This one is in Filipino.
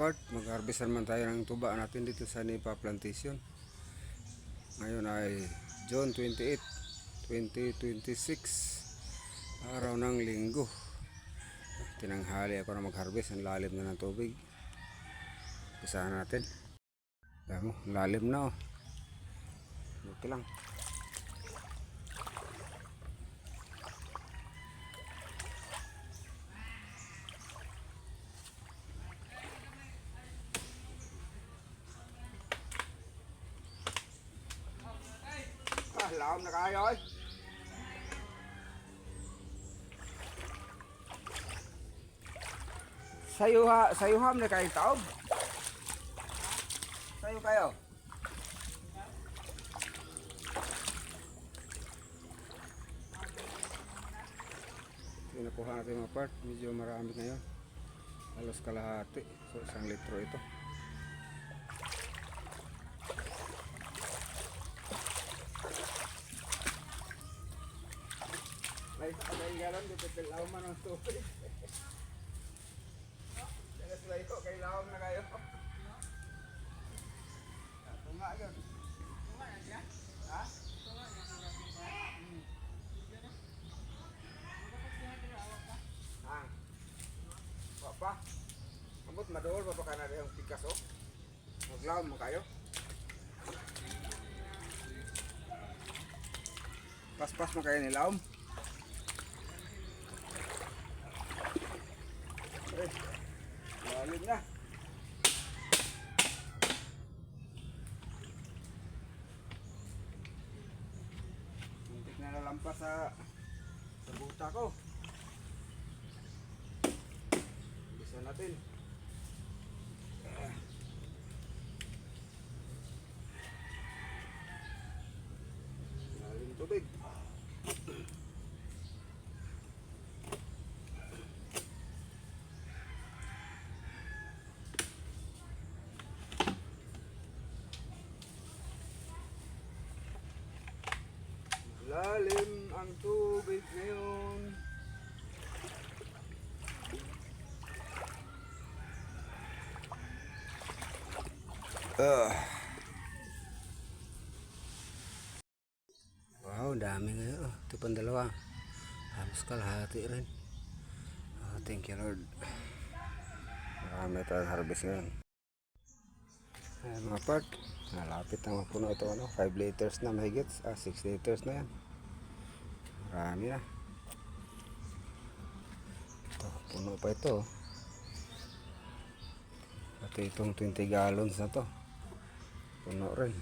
part, mag-harvest naman tayo ng tuba natin dito sa Nipa Plantation. Ngayon ay June 28, 2026, araw ng linggo. Tinanghali ako na mag-harvest, ang lalim na ng tubig. Pisahan natin. Alam mo, lalim na oh. Okay lang. Laom na kayo ơi. Sayuham na kayo taob. Sayo kayo. Nakuha natin mga part, medyo marami ngayon. Halos kalahati. So 1 litro ito. May galon dito kailaw man ang tubig. Dalas lang ito, kailaw na kayo. Tunga yun. Tunga na siya? Ha? Tunga na siya. Ah. Papa. Ambot madool pa ka na rin ang pikas o. Maglaw mo kayo. Pas-pas mo kayo nilaw. Lalim na. Muntik na nalampas sa buta ko. Bisa natin. Lalim tubig. Lalim ang tubig ngayon. Wow, dami ngayon. Oh, ito pang dalawa. Halos kalahati rin. Oh, thank you Lord. Marami tayong harvest ngayon. Ayan mga part. Malapit na mapuno ito. 5 liters na mahigit. 6 liters na yan. Marami na. Ito, puno pa ito. Pati itong 20 gallons na to. Puno rin.